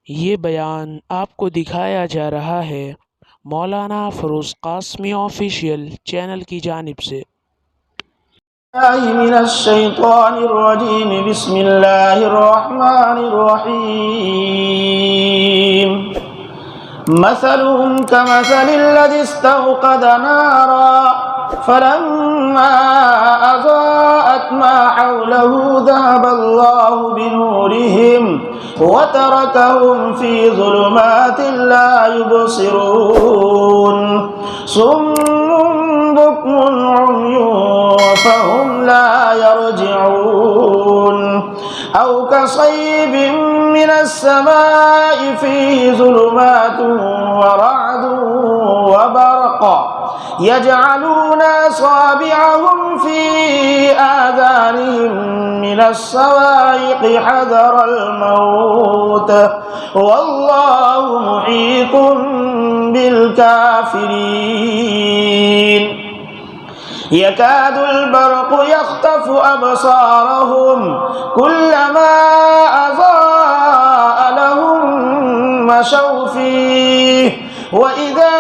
یہ بیان آپ کو دکھایا جا رہا ہے مولانا فیروز قاسمی آفیشیل چینل کی جانب سے۔ من الشیطان الرجیم بسم اللہ الرحمن الرحیم مثلهم كمثل الذي استوقد نارا فلما أضاءت ما حوله ذهب الله بنورهم وتركهم في ظلمات لا يبصرون صم بكم عمي فهم لا يرجعون أو كصيب من السماء فيه ظلمات ورعد وبرق يجعلون أصابعهم في آذانهم من الصواعق حذر الموت والله محيط بالكافرين يكاد البرق يخطف أبصارهم كلما أضاء لهم مشوا فيه وإذا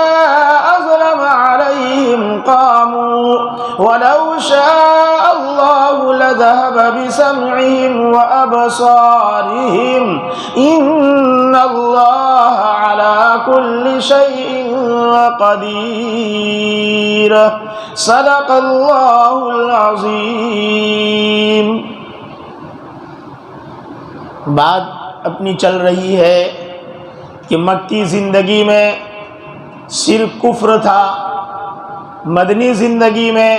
أظلم عليهم قاموا ولو شاء الله لذهب بسمعهم وأبصارهم إن الله على كل شيء قدير صدق اللہ العظیم۔ بات اپنی چل رہی ہے کہ مکی زندگی میں صرف کفر تھا، مدنی زندگی میں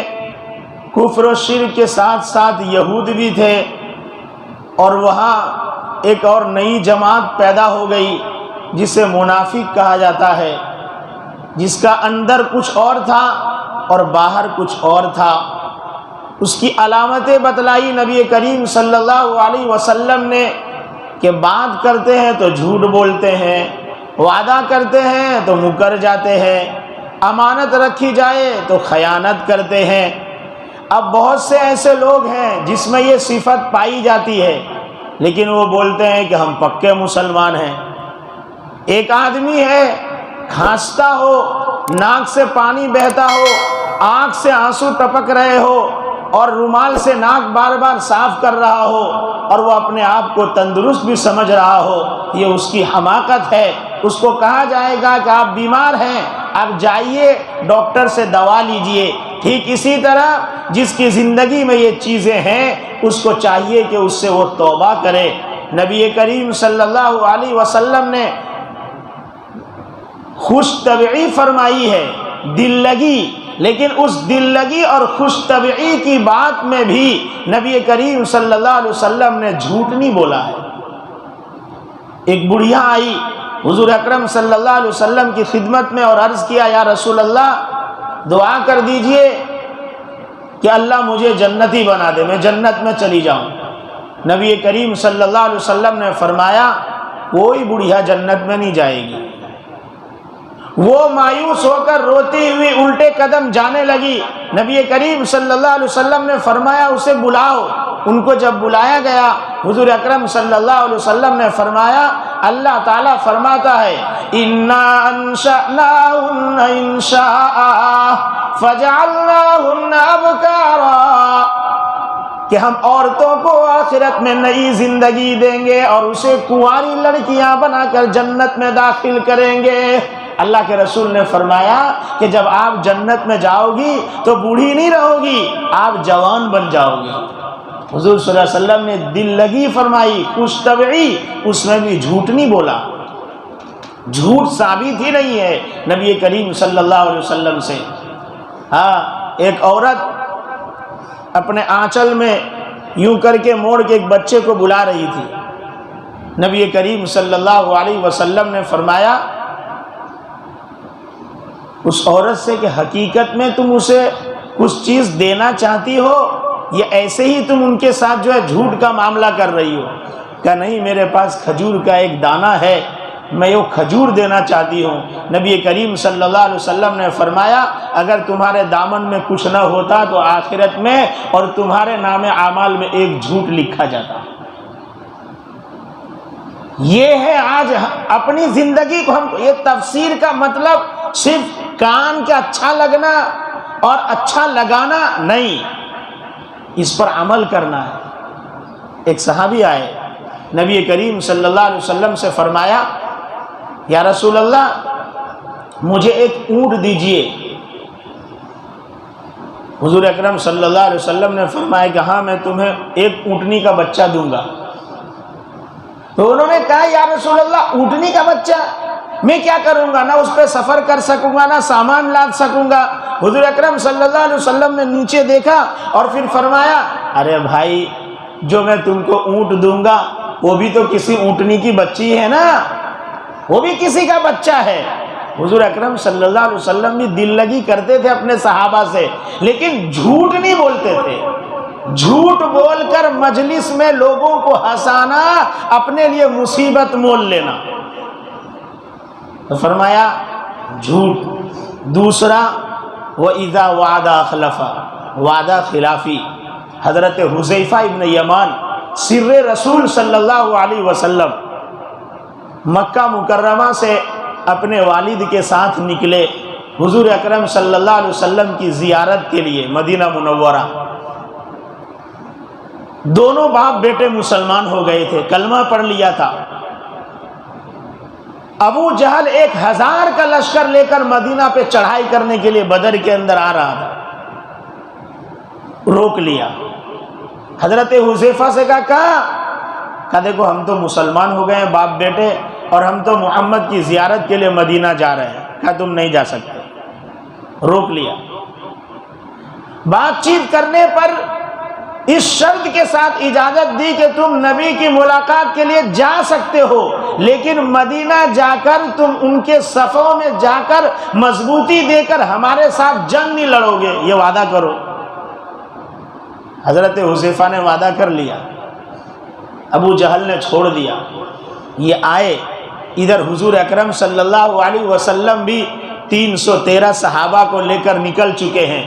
کفر و شرک کے ساتھ ساتھ یہود بھی تھے، اور وہاں ایک اور نئی جماعت پیدا ہو گئی جسے منافق کہا جاتا ہے، جس کا اندر کچھ اور تھا اور باہر کچھ اور تھا۔ اس کی علامتیں بتلائی نبی کریم صلی اللہ علیہ وسلم نے کہ بات کرتے ہیں تو جھوٹ بولتے ہیں، وعدہ کرتے ہیں تو مکر جاتے ہیں، امانت رکھی جائے تو خیانت کرتے ہیں۔ اب بہت سے ایسے لوگ ہیں جس میں یہ صفت پائی جاتی ہے، لیکن وہ بولتے ہیں کہ ہم پکے مسلمان ہیں۔ ایک آدمی ہے، کھانستا ہو، ناک سے پانی بہتا ہو، آنکھ سے آنسو ٹپک رہے ہو، اور رومال سے ناک بار بار صاف کر رہا ہو، اور وہ اپنے آپ کو تندرست بھی سمجھ رہا ہو، یہ اس کی حماقت ہے۔ اس کو کہا جائے گا کہ آپ بیمار ہیں، آپ جائیے ڈاکٹر سے دوا لیجئے۔ ٹھیک اسی طرح جس کی زندگی میں یہ چیزیں ہیں، اس کو چاہیے کہ اس سے وہ توبہ کرے۔ نبی کریم صلی اللہ علیہ وسلم نے خوش طبعی فرمائی ہے، دل لگی، لیکن اس دل لگی اور خوش طبعی کی بات میں بھی نبی کریم صلی اللہ علیہ وسلم نے جھوٹ نہیں بولا ہے۔ ایک بڑھیا آئی حضور اکرم صلی اللہ علیہ وسلم کی خدمت میں اور عرض کیا، یا رسول اللہ دعا کر دیجئے کہ اللہ مجھے جنتی بنا دے، میں جنت میں چلی جاؤں۔ نبی کریم صلی اللہ علیہ وسلم نے فرمایا کوئی بڑھیا جنت میں نہیں جائے گی۔ وہ مایوس ہو کر روتی ہوئی الٹے قدم جانے لگی۔ نبی کریم صلی اللہ علیہ وسلم نے فرمایا اسے بلاؤ۔ ان کو جب بلایا گیا، حضور اکرم صلی اللہ علیہ وسلم نے فرمایا، اللہ تعالیٰ فرماتا ہے اِنَّا أَنشَأْنَاهُنَّ إِنشَاءً فَجَعَلْنَاهُنَّ أَبْكَارًا، کہ ہم عورتوں کو آخرت میں نئی زندگی دیں گے اور اسے کنواری لڑکیاں بنا کر جنت میں داخل کریں گے۔ اللہ کے رسول نے فرمایا کہ جب آپ جنت میں جاؤ گی تو بوڑھی نہیں رہو گی، آپ جوان بن جاؤ گی۔ حضور صلی اللہ علیہ وسلم نے دل لگی فرمائی، خوش طبعی، اس میں بھی جھوٹ نہیں بولا، جھوٹ ثابت ہی نہیں ہے نبی کریم صلی اللہ علیہ وسلم سے۔ ہاں، ایک عورت اپنے آنچل میں یوں کر کے موڑ کے ایک بچے کو بلا رہی تھی۔ نبی کریم صلی اللہ علیہ وسلم نے فرمایا اس عورت سے کہ حقیقت میں تم اسے کچھ چیز دینا چاہتی ہو یا ایسے ہی تم ان کے ساتھ جو ہے جھوٹ کا معاملہ کر رہی ہو؟ کہا نہیں، میرے پاس کھجور کا ایک دانہ ہے، میں یہ کھجور دینا چاہتی ہوں۔ نبی کریم صلی اللہ علیہ وسلم نے فرمایا اگر تمہارے دامن میں کچھ نہ ہوتا تو آخرت میں اور تمہارے نام اعمال میں ایک جھوٹ لکھا جاتا۔ یہ ہے آج اپنی زندگی کو ہم، یہ تفسیر کا مطلب صرف کان کا اچھا لگنا اور اچھا لگانا نہیں، اس پر عمل کرنا ہے۔ ایک صحابی آئے نبی کریم صلی اللہ علیہ وسلم سے، فرمایا یا رسول اللہ مجھے ایک اونٹ دیجئے۔ حضور اکرم صلی اللہ علیہ وسلم نے فرمایا کہ ہاں میں تمہیں ایک اونٹنی کا بچہ دوں گا۔ تو انہوں نے کہا یا رسول اللہ اونٹنی کا بچہ میں کیا کروں گا، نہ اس پہ سفر کر سکوں گا نہ سامان لاد سکوں گا۔ حضور اکرم صلی اللہ علیہ وسلم نے نیچے دیکھا اور پھر فرمایا ارے بھائی جو میں تم کو اونٹ دوں گا وہ بھی تو کسی اونٹنی کی بچی ہے نا، وہ بھی کسی کا بچہ ہے۔ حضور اکرم صلی اللہ علیہ وسلم بھی دل لگی کرتے تھے اپنے صحابہ سے، لیکن جھوٹ نہیں بولتے تھے۔ جھوٹ بول کر مجلس میں لوگوں کو ہنسانا اپنے لیے مصیبت مول لینا۔ تو فرمایا جھوٹ۔ دوسرا وَإِذَا وَعَدَ أَخْلَفَ، وعدہ خلافی۔ حضرت حذیفہ ابن یمان سر رسول صلی اللہ علیہ وسلم مکہ مکرمہ سے اپنے والد کے ساتھ نکلے حضور اکرم صلی اللہ علیہ وسلم کی زیارت کے لیے مدینہ منورہ۔ دونوں باپ بیٹے مسلمان ہو گئے تھے، کلمہ پڑھ لیا تھا۔ ابو جہل 1000 کا لشکر لے کر مدینہ پہ چڑھائی کرنے کے لیے بدر کے اندر آ رہا تھا، روک لیا۔ حضرت حذیفہ سے کہا دیکھو ہم تو مسلمان ہو گئے ہیں باپ بیٹے، اور ہم تو محمد کی زیارت کے لیے مدینہ جا رہے ہیں، کہا تم نہیں جا سکتے، روک لیا۔ بات چیت کرنے پر اس شرط کے ساتھ اجازت دی کہ تم نبی کی ملاقات کے لیے جا سکتے ہو، لیکن مدینہ جا کر تم ان کے صفوں میں جا کر مضبوطی دے کر ہمارے ساتھ جنگ نہیں لڑو گے، یہ وعدہ کرو۔ حضرت حذیفہ نے وعدہ کر لیا، ابو جہل نے چھوڑ دیا۔ یہ آئے ادھر حضور اکرم صلی اللہ علیہ وسلم بھی 313 صحابہ کو لے کر نکل چکے ہیں۔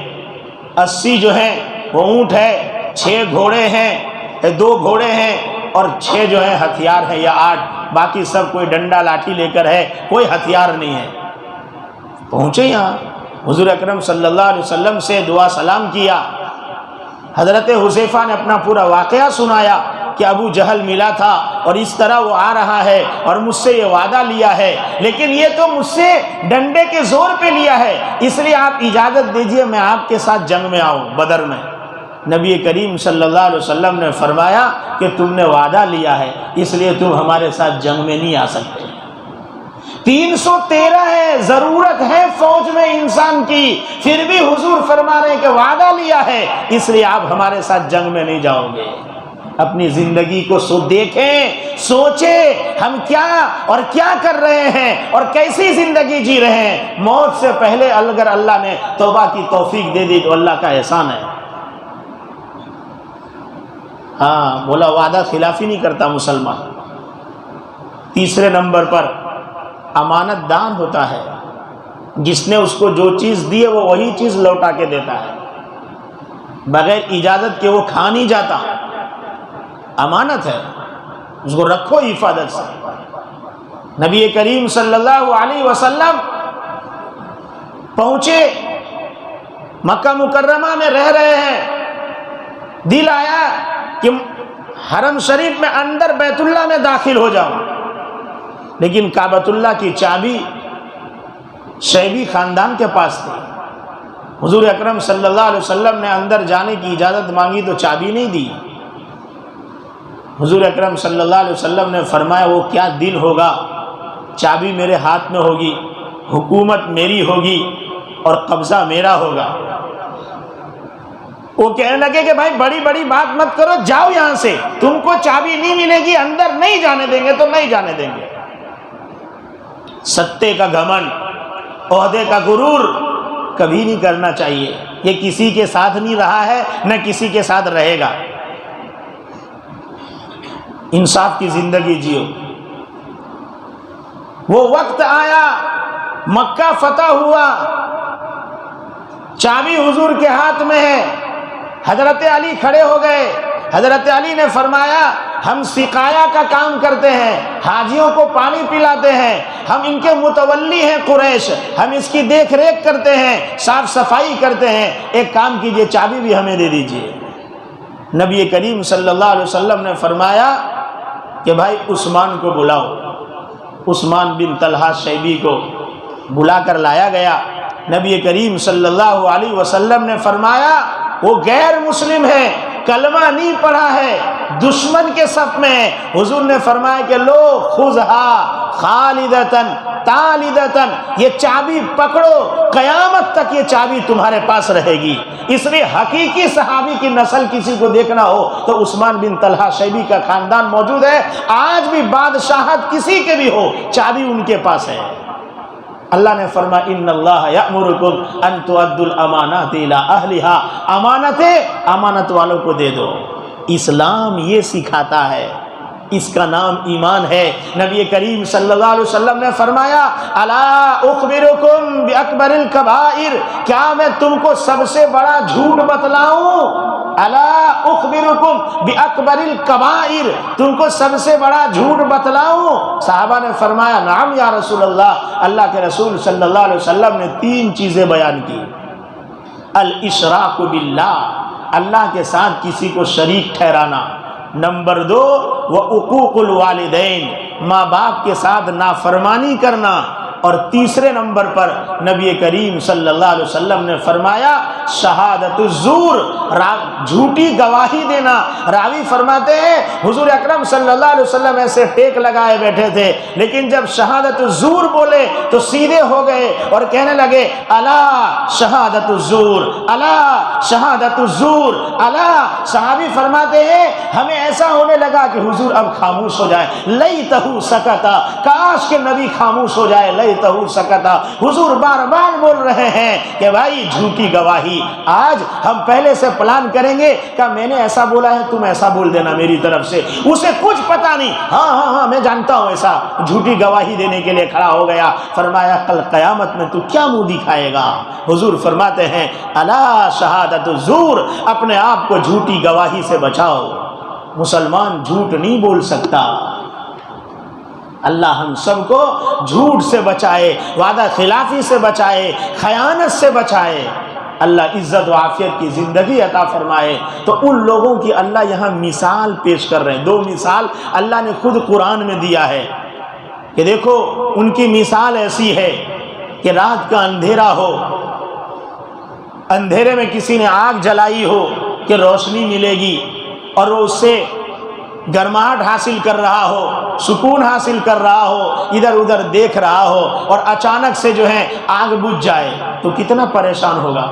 80 جو ہیں وہ اونٹ ہے، 6 گھوڑے ہیں، 2 گھوڑے ہیں، اور 6 جو ہیں ہتھیار ہیں یا 8، باقی سب کوئی ڈنڈا لاٹھی لے کر ہے، کوئی ہتھیار نہیں ہے۔ پہنچے یہاں حضور اکرم صلی اللہ علیہ وسلم سے دعا سلام کیا۔ حضرت حذیفہ نے اپنا پورا واقعہ سنایا کہ ابو جہل ملا تھا اور اس طرح وہ آ رہا ہے اور مجھ سے یہ وعدہ لیا ہے، لیکن یہ تو مجھ سے ڈنڈے کے زور پہ لیا ہے، اس لیے آپ اجازت دیجئے میں آپ کے ساتھ جنگ میں آؤں بدر میں۔ نبی کریم صلی اللہ علیہ وسلم نے فرمایا کہ تم نے وعدہ لیا ہے اس لیے تم ہمارے ساتھ جنگ میں نہیں آ سکتے۔ 313 ہے، ضرورت ہے فوج میں انسان کی، پھر بھی حضور فرما رہے ہیں کہ وعدہ لیا ہے اس لیے آپ ہمارے ساتھ جنگ میں نہیں جاؤ گے۔ اپنی زندگی کو دیکھیں، سوچیں ہم کیا اور کیا کر رہے ہیں اور کیسی زندگی جی رہے ہیں۔ موت سے پہلے اگر اللہ نے توبہ کی توفیق دے دی تو اللہ کا احسان ہے۔ ہاں بولا وعدہ خلافی نہیں کرتا مسلمان۔ تیسرے نمبر پر امانت دار ہوتا ہے، جس نے اس کو جو چیز دی ہے وہ وہی چیز لوٹا کے دیتا ہے، بغیر اجازت کے وہ کھا نہیں جاتا۔ امانت ہے، اس کو رکھو حفاظت سے۔ نبی کریم صلی اللہ علیہ وسلم پہنچے، مکہ مکرمہ میں رہ رہے ہیں، دل آیا کہ حرم شریف میں اندر بیت اللہ میں داخل ہو جاؤں، لیکن کعبۃ اللہ کی چابی شیبی خاندان کے پاس تھی۔ حضور اکرم صلی اللہ علیہ وسلم نے اندر جانے کی اجازت مانگی تو چابی نہیں دی۔ حضور اکرم صلی اللہ علیہ وسلم نے فرمایا وہ کیا دل ہوگا، چابی میرے ہاتھ میں ہوگی، حکومت میری ہوگی اور قبضہ میرا ہوگا۔ وہ کہنے لگے کہ بھائی بڑی بڑی بات مت کرو، جاؤ یہاں سے، تم کو چابی نہیں ملے گی، اندر نہیں جانے دیں گے تو نہیں جانے دیں گے۔ ستے کا گھمنڈ، عہدے کا غرور کبھی نہیں کرنا چاہیے، یہ کسی کے ساتھ نہیں رہا ہے نہ کسی کے ساتھ رہے گا۔ انصاف کی زندگی جیو۔ وہ وقت آیا، مکہ فتح ہوا، چابی حضور کے ہاتھ میں ہے، حضرت علی کھڑے ہو گئے۔ حضرت علی نے فرمایا ہم سقایا کا کام کرتے ہیں، حاجیوں کو پانی پلاتے ہیں، ہم ان کے متولی ہیں قریش، ہم اس کی دیکھ ریکھ کرتے ہیں، صاف صفائی کرتے ہیں، ایک کام کیجئے چابی بھی ہمیں دے دیجئے۔ نبی کریم صلی اللہ علیہ وسلم نے فرمایا کہ بھائی عثمان کو بلاؤ۔ عثمان بن طلحہ شیبی کو بلا کر لایا گیا۔ نبی کریم صلی اللہ علیہ وسلم نے فرمایا وہ غیر مسلم ہے، کلمہ نہیں پڑھا ہے، دشمن کے صف میں ہے۔ حضور نے فرمایا کہ لو خذھا خالدتن تالدتن، یہ چابی پکڑو، قیامت تک یہ چابی تمہارے پاس رہے گی۔ اس لیے حقیقی صحابی کی نسل کسی کو دیکھنا ہو تو عثمان بن طلحہ شیبی کا خاندان موجود ہے۔ آج بھی بادشاہت کسی کے بھی ہو، چابی ان کے پاس ہے۔ اللہ نے فرمایا ان اللہ یأمرکم ان تؤدوا الامانات الی اہلھا، امانتیں امانت والوں کو دے دو۔ اسلام یہ سکھاتا ہے، اس کا نام ایمان ہے۔ نبی کریم صلی اللہ علیہ وسلم نے فرمایا الا اخبرکم باکبر الکبائر، کیا میں تم کو سب سے بڑا جھوٹ بتلاؤں؟ الا اخبرکم باکبر الکبائر، تم کو سب سے بڑا جھوٹ بتلاؤں؟ صحابہ نے فرمایا نعم یا رسول اللہ۔ اللہ کے رسول صلی اللہ علیہ وسلم نے 3 چیزیں بیان کی۔ الاشراک باللہ، اللہ کے ساتھ کسی کو شریک ٹھہرانا۔ نمبر 2 وعقوق الوالدین، ماں باپ کے ساتھ نافرمانی کرنا۔ اور تیسرے نمبر پر نبی کریم صلی اللہ علیہ وسلم نے فرمایا شہادت الزور، جھوٹی گواہی دینا۔ راوی فرماتے ہیں حضور اکرم صلی اللہ علیہ وسلم ایسے ٹیک لگائے بیٹھے تھے، لیکن جب شہادت الزور بولے تو سیدھے ہو گئے اور کہنے لگے الا شہادت الزور، الا شہادت الزور، الا۔ صحابی فرماتے ہیں ہمیں ایسا ہونے لگا کہ حضور اب خاموش ہو جائے، لیتہ سکتا، کاش کہ نبی خاموش ہو جائے، لیتہ سکتا۔ حضور بار بار بول رہے ہیں کہ بھائی جھوٹی گواہی۔ آج ہم پہلے سے پلان کریں گے کہ میں نے ایسا بولا ہے، تم ایسا بول دینا میری طرف سے، اسے کچھ پتا نہیں، ہاں میں جانتا ہوں ایسا، جھوٹی گواہی دینے کے لیے کھڑا ہو گیا۔ فرمایا کل قیامت میں تو کیا منہ دکھائے گا؟ حضور فرماتے ہیں الا شہادت الزور، اپنے آپ کو جھوٹی گواہی سے بچاؤ۔ مسلمان جھوٹ نہیں بول سکتا۔ اللہ ہم سب کو جھوٹ سے بچائے، وعدہ خلافی سے بچائے، خیانت سے بچائے۔ اللہ عزت و عافیت کی زندگی عطا فرمائے۔ تو ان لوگوں کی اللہ یہاں مثال پیش کر رہے ہیں۔ 2 مثال اللہ نے خود قرآن میں دیا ہے کہ دیکھو ان کی مثال ایسی ہے کہ رات کا اندھیرا ہو، اندھیرے میں کسی نے آگ جلائی ہو کہ روشنی ملے گی، اور وہ اس سے گرماہٹ حاصل کر رہا ہو، سکون حاصل کر رہا ہو، ادھر ادھر دیکھ رہا ہو، اور اچانک سے جو ہے آگ بجھ جائے تو کتنا پریشان ہوگا۔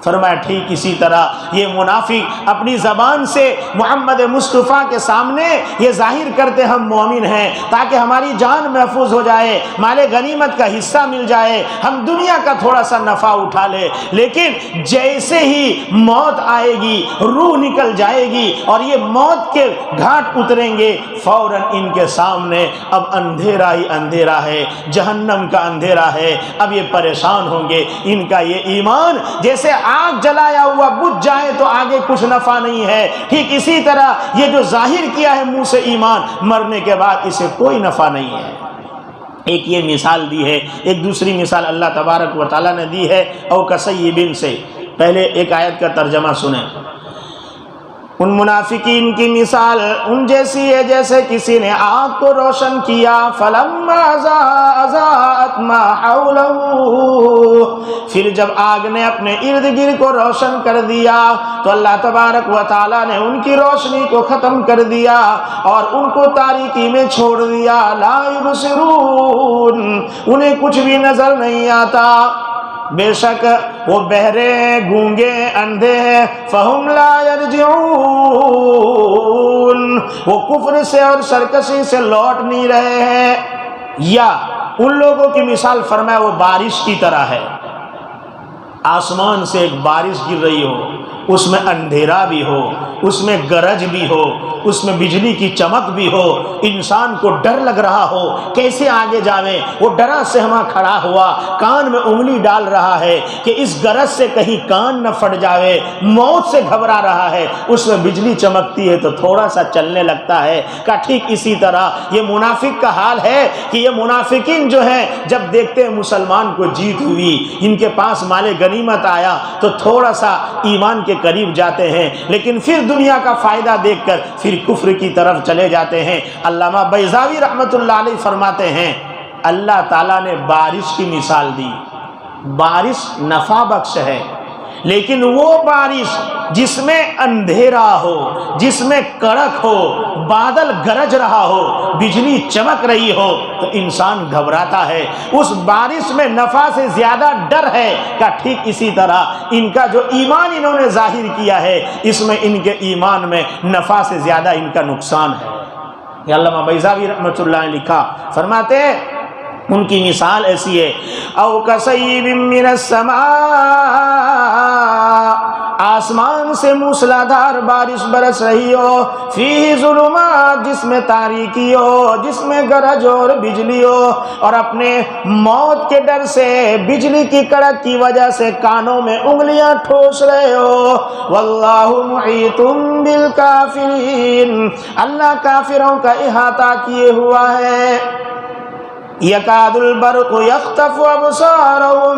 فرمایا ٹھیک اسی طرح یہ منافق اپنی زبان سے محمد مصطفیٰ کے سامنے یہ ظاہر کرتے ہم مومن ہیں تاکہ ہماری جان محفوظ ہو جائے، مال غنیمت کا حصہ مل جائے، ہم دنیا کا تھوڑا سا نفع اٹھا لے، لیکن جیسے ہی موت آئے گی، روح نکل جائے گی اور یہ موت کے گھاٹ اتریں گے، فوراً ان کے سامنے اب اندھیرا ہی اندھیرا ہے، جہنم کا اندھیرا ہے۔ اب یہ پریشان ہوں گے۔ ان کا یہ ایمان جیسے آگ جلایا ہوا بجھ جائے تو آگے کچھ نفع نہیں ہے، ٹھیک اسی طرح یہ جو ظاہر کیا ہے منہ سے ایمان، مرنے کے بعد اسے کوئی نفع نہیں ہے۔ ایک یہ مثال دی ہے۔ ایک دوسری مثال اللہ تبارک و تعالیٰ نے دی ہے او کصیب سے۔ پہلے ایک آیت کا ترجمہ سنیں۔ ان منافقین کی مثال ان جیسی ہے جیسے کسی نے آگ کو روشن کیا، فلما اضاءت ما حولہ، پھر جب آگ نے اپنے ارد گرد کو روشن کر دیا تو اللہ تبارک و تعالیٰ نے ان کی روشنی کو ختم کر دیا اور ان کو تاریکی میں چھوڑ دیا، لا یبصرون، انہیں کچھ بھی نظر نہیں آتا۔ بے شک وہ بہرے ہیں، گونگے ہیں، اندھے ہیں، فہم لا یرجعون، وہ کفر سے اور سرکشی سے لوٹ نہیں رہے ہیں۔ یا ان لوگوں کی مثال فرمایا وہ بارش کی طرح ہے، آسمان سے ایک بارش گر رہی ہو، اس میں اندھیرا بھی ہو، اس میں گرج بھی ہو، اس میں بجلی کی چمک بھی ہو، انسان کو ڈر لگ رہا ہو کیسے آگے جاویں، وہ ڈرا سہما کھڑا ہوا کان میں انگلی ڈال رہا ہے کہ اس گرج سے کہیں کان نہ پھٹ جاوے، موت سے گھبرا رہا ہے، اس میں بجلی چمکتی ہے تو تھوڑا سا چلنے لگتا ہے۔ کہ ٹھیک اسی طرح یہ منافق کا حال ہے کہ یہ منافقین جو ہیں جب دیکھتے ہیں مسلمان کو جیت ہوئی، ان کے پاس مال غنیمت آیا تو تھوڑا سا ایمان کے قریب جاتے ہیں، لیکن پھر دنیا کا فائدہ دیکھ کر پھر کفر کی طرف چلے جاتے ہیں۔ علامہ بیضاوی رحمۃ اللہ علیہ فرماتے ہیں اللہ تعالیٰ نے بارش کی مثال دی، بارش نفع بخش ہے، لیکن وہ بارش جس میں اندھیرا ہو، جس میں کڑک ہو، بادل گرج رہا ہو، بجلی چمک رہی ہو تو انسان گھبراتا ہے، اس بارش میں نفع سے زیادہ ڈر ہے۔ کہ ٹھیک اسی طرح ان کا جو ایمان انہوں نے ظاہر کیا ہے اس میں ان کے ایمان میں نفع سے زیادہ ان کا نقصان ہے۔ یہ علامہ بیضاوی رحمۃ اللہ نے لکھا، فرماتے ہیں ان کی مثال ایسی ہے، او کصیب من السماء، آسمان سے موسلادھار بارش برس رہی ہو، فیہ ظلمات، جس میں تاریکی ہو، جس میں گرج اور بجلی ہو، اور اپنے موت کے ڈر سے بجلی کی کڑک کی وجہ سے کانوں میں انگلیاں ٹھوس رہے ہو، واللہ محیط بالکافرین، اللہ کافروں کا احاطہ کیے ہوا ہے۔ یکاد البرق یخطف ابصارهم،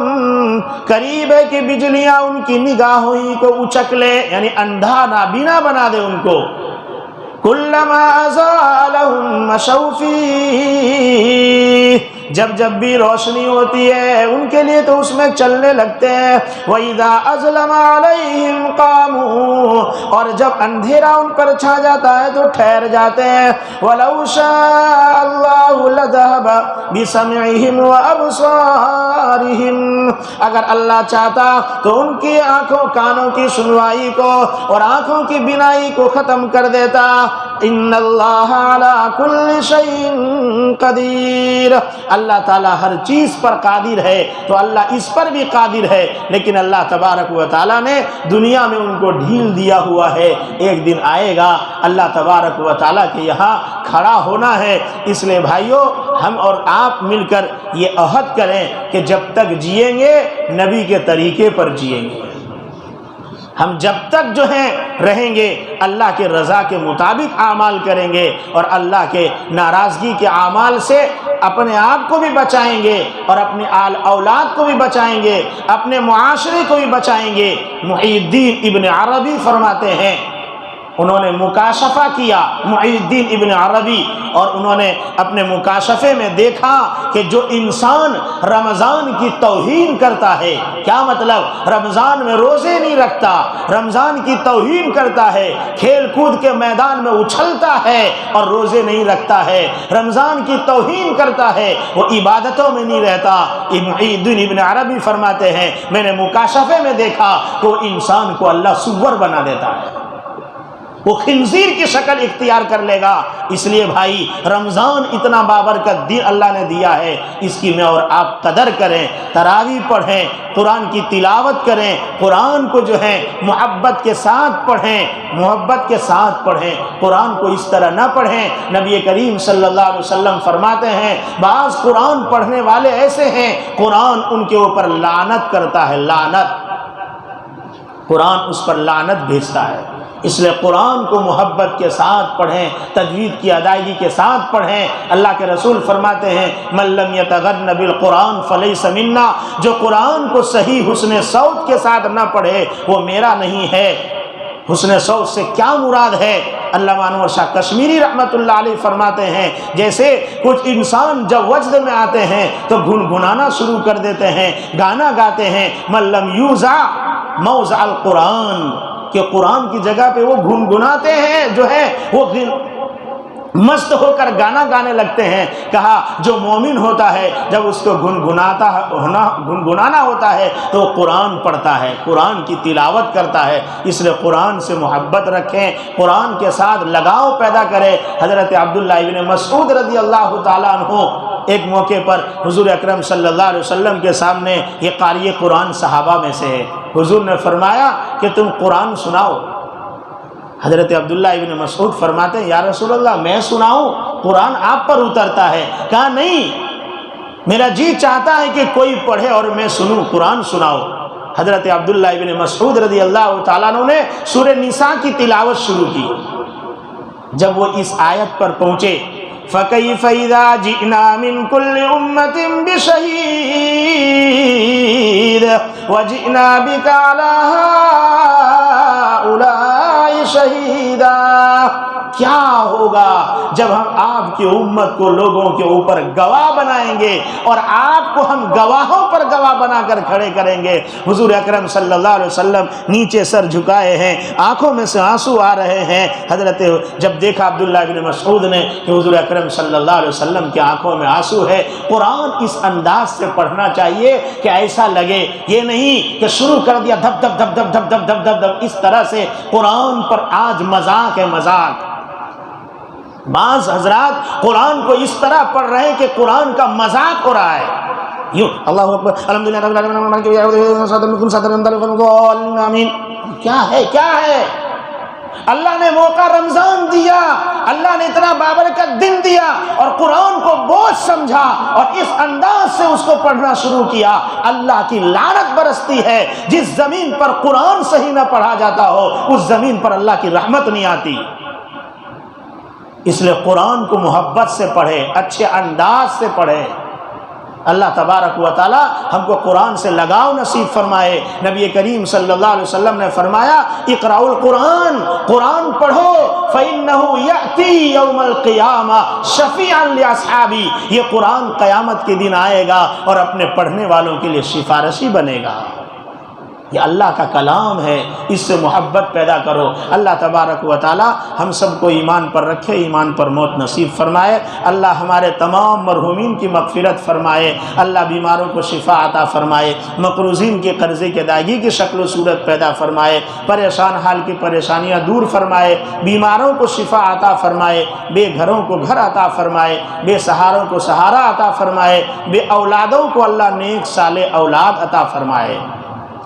قریب ہے کہ بجلیاں ان کی نگاہوں ہی کو اچک لے، یعنی اندھا نابینا بنا دے ان کو۔ کلما ازاء لهم مشوا فیہ، جب جب بھی روشنی ہوتی ہے ان کے لیے تو اس میں چلنے لگتے ہیں۔ وَإِذَا أَظْلَمَ عَلَيْهِمْ قَامُوا، اور جب اندھیرا ان پر چھا جاتا ہے تو ٹھہر جاتے ہیں۔ وَلَوْ شَاءَ اللَّهُ لَذَهَبَ بِسَمْعِهِمْ وَأَبْصَارِهِمْ، اگر اللہ چاہتا تو ان کی آنکھوں کانوں کی سنوائی کو اور آنکھوں کی بینائی کو ختم کر دیتا۔ ان اللہ علی کل شیء قدیر، اللہ تعالیٰ ہر چیز پر قادر ہے، تو اللہ اس پر بھی قادر ہے، لیکن اللہ تبارک و تعالیٰ نے دنیا میں ان کو ڈھیل دیا ہوا ہے، ایک دن آئے گا اللہ تبارک و تعالیٰ کے یہاں کھڑا ہونا ہے۔ اس لیے بھائیو ہم اور آپ مل کر یہ عہد کریں کہ جب تک جئیں گے نبی کے طریقے پر جئیں گے، ہم جب تک جو ہیں رہیں گے اللہ کے رضا کے مطابق اعمال کریں گے، اور اللہ کے ناراضگی کے اعمال سے اپنے آپ کو بھی بچائیں گے اور اپنے اولاد کو بھی بچائیں گے، اپنے معاشرے کو بھی بچائیں گے۔ محی الدین ابن عربی فرماتے ہیں، انہوں نے مکاشفہ کیا، محی الدین ابن عربی، اور انہوں نے اپنے مکاشفے میں دیکھا کہ جو انسان رمضان کی توہین کرتا ہے، کیا مطلب رمضان میں روزے نہیں رکھتا، رمضان کی توہین کرتا ہے، کھیل کود کے میدان میں اچھلتا ہے اور روزے نہیں رکھتا ہے، رمضان کی توہین کرتا ہے، وہ عبادتوں میں نہیں رہتا۔ محی الدین ابن عربی فرماتے ہیں میں نے مکاشفے میں دیکھا کہ وہ انسان کو اللہ سور بنا دیتا ہے، وہ خنزیر کی شکل اختیار کر لے گا۔ اس لیے بھائی رمضان اتنا بابرکت دن اللہ نے دیا ہے، اس کی میں اور آپ قدر کریں، تراویح پڑھیں، قرآن کی تلاوت کریں، قرآن کو جو ہے محبت کے ساتھ پڑھیں، محبت کے ساتھ پڑھیں، قرآن کو اس طرح نہ پڑھیں۔ نبی کریم صلی اللہ علیہ وسلم فرماتے ہیں بعض قرآن پڑھنے والے ایسے ہیں قرآن ان کے اوپر لعنت کرتا ہے، لعنت، قرآن اس پر لعنت بھیجتا ہے۔ اس لیے قرآن کو محبت کے ساتھ پڑھیں، تجوید کی ادائیگی کے ساتھ پڑھیں۔ اللہ کے رسول فرماتے ہیں من لم یتغن بالقرآن فلیس منا، جو قرآن کو صحیح حسن صوت کے ساتھ نہ پڑھے وہ میرا نہیں ہے۔ حسن صوت سے کیا مراد ہے؟ علامہ انور شاہ کشمیری رحمۃ اللہ علیہ فرماتے ہیں جیسے کچھ انسان جب وجد میں آتے ہیں تو گنگنانا شروع کر دیتے ہیں، گانا گاتے ہیں، من لم یوزع موضع القرآن، کہ قرآن کی جگہ پہ وہ گنگناتے ہیں، جو ہے وہ مست ہو کر گانا گانے لگتے ہیں. کہا جو مومن ہوتا ہے جب اس کو گنگنانا ہوتا ہے تو قرآن پڑھتا ہے, قرآن کی تلاوت کرتا ہے. اس لیے قرآن سے محبت رکھیں, قرآن کے ساتھ لگاؤ پیدا کریں. حضرت عبداللہ ابن مسعود رضی اللہ تعالیٰ عنہ ایک موقع پر حضور اکرم صلی اللہ علیہ وسلم کے سامنے, یہ قاری قرآن صحابہ میں سے ہے, حضور نے فرمایا کہ تم قرآن سناؤ. حضرت عبداللہ ابن مسعود فرماتے ہیں یا رسول اللہ میں سناؤں, قرآن آپ پر اترتا ہے. کہا نہیں, میرا جی چاہتا ہے کہ کوئی پڑھے اور میں سنوں, قرآن سناؤ. حضرت عبداللہ ابن مسعود رضی اللہ تعالیٰ عنہ نے سورہ نساء کی تلاوت شروع کی. جب وہ اس آیت پر پہنچے فَكَيْفَ إِذَا جِئْنَا مِن كُلِّ أُمَّةٍ بِشَهِيدٍ وَجِئْنَا بِكَ عَلَى هَؤُلَاءِ شَهِيدًا. کیا ہوگا جب ہم آپ کی امت کو لوگوں کے اوپر گواہ بنائیں گے اور آپ کو ہم گواہوں پر گواہ بنا کر کھڑے کریں گے. حضور اکرم صلی اللہ علیہ وسلم نیچے سر جھکائے ہیں, آنکھوں میں سے آنسو آ رہے ہیں. حضرت جب دیکھا عبداللہ بن مسعود نے کہ حضور اکرم صلی اللہ علیہ وسلم کی آنکھوں میں آنسو ہے, قرآن اس انداز سے پڑھنا چاہیے کہ ایسا لگے, یہ نہیں کہ شروع کر دیا دھب دھب دھب دھب دھب دھب دھب دھب دھب. اس طرح سے قرآن پر آج مذاق ہے, مذاق. بعض حضرات قرآن کو اس طرح پڑھ رہے ہیں کہ قرآن کا مذاق ہو رہا ہے. یوں اللہ اکبر الحمدللہ رب العالمین, آمین. کیا ہے, کیا ہے؟ اللہ نے موقع رمضان دیا, اللہ نے اتنا بابرکت دن دیا اور قرآن کو بوجھ سمجھا اور اس انداز سے اس کو پڑھنا شروع کیا. اللہ کی لعنت برستی ہے جس زمین پر قرآن صحیح نہ پڑھا جاتا ہو, اس زمین پر اللہ کی رحمت نہیں آتی. اس لیے قرآن کو محبت سے پڑھے, اچھے انداز سے پڑھے. اللہ تبارک و تعالی ہم کو قرآن سے لگاؤ نصیب فرمائے. نبی کریم صلی اللہ علیہ وسلم نے فرمایا اقرأوا القرآن, قرآن پڑھو, فإنه يأتي يوم القيامة شفيعا لأصحابه. یہ قرآن قیامت کے دن آئے گا اور اپنے پڑھنے والوں کے لیے سفارشی بنے گا. یہ اللہ کا کلام ہے, اس سے محبت پیدا کرو. اللہ تبارک و تعالی ہم سب کو ایمان پر رکھے, ایمان پر موت نصیب فرمائے. اللہ ہمارے تمام مرحومین کی مغفرت فرمائے. اللہ بیماروں کو شفا عطا فرمائے, مقروضین کے قرضے کی ادائیگی کی شکل و صورت پیدا فرمائے, پریشان حال کی پریشانیاں دور فرمائے, بیماروں کو شفا عطا فرمائے, بے گھروں کو گھر عطا فرمائے, بے سہاروں کو سہارا عطا فرمائے, بے اولادوں کو اللہ نیک صالح اولاد عطا فرمائے.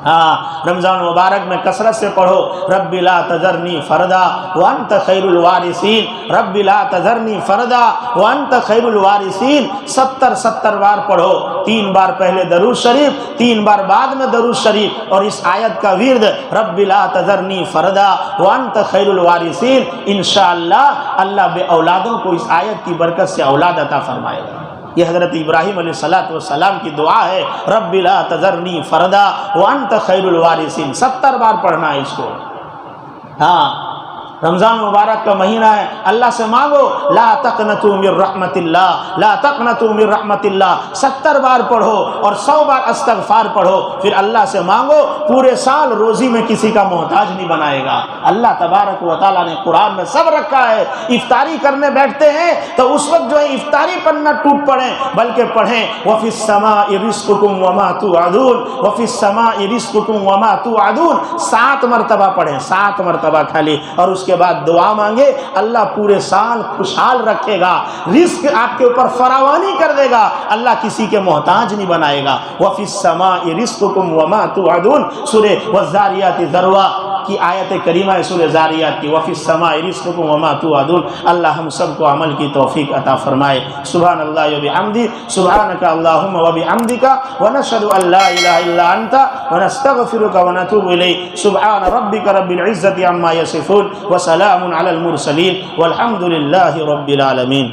ہاں, رمضان مبارک میں کثرت سے پڑھو رب لا تذرنی فردا وانت خیر الوارثین, رب لا تذرنی فردا وانت خیر الوارثین. 70 بار پڑھو, 3 بار پہلے درود شریف, 3 بار بعد میں درود شریف, اور اس آیت کا ورد رب لا تذرنی فردا وانت خیر الوارثین. انشاءاللہ اللہ بے اولادوں کو اس آیت کی برکت سے اولاد عطا فرمائے گا. یہ حضرت ابراہیم علیہ السلام کی دعا ہے, رب لا تذرنی فردا وانت خیر الوارثین. 70 بار پڑھنا ہے اس کو. ہاں, رمضان مبارک کا مہینہ ہے, اللہ سے مانگو لا تقنطوا من رحمت اللہ, لا تقنطوا من رحمت اللہ. 70 بار پڑھو اور 100 بار استغفار پڑھو, پھر اللہ سے مانگو. پورے سال روزی میں کسی کا محتاج نہیں بنائے گا. اللہ تبارک و تعالیٰ نے قرآن میں سب رکھا ہے. افطاری کرنے بیٹھتے ہیں تو اس وقت جو ہے افطاری پر نہ ٹوٹ پڑیں, بلکہ پڑھیں وفی السماء رزقکم وما توعدون, وفی السماء رزقکم وما توعدون. 7 مرتبہ پڑھیں, 7 مرتبہ خالی, اور اس کے بعد دعا مانگے. اللہ پورے سال خوشحال رکھے گا, رزق آپ کے اوپر فراوانی کر دے گا. اللہ کسی کے محتاج نہیں بنائے گا. وفی السماء رزقکم وما توعدون. سورہ والذاریات ذروا کی آیت کریمہ ہے, سورہ زاریات کی, وفی السماء رزقکم وما توعدون. اللہ ہم سب کو عمل کی توفیق عطا فرمائے. سبحان اللہ وبحمدہ, سبحانک اللہم وبحمدک, ونشہد ان لا الہ الا انت, ونستغفرک ونتوب الیک. سبحان ربک رب العزة عما یصفون, وسلام علی المرسلین, والحمد للہ رب العالمین.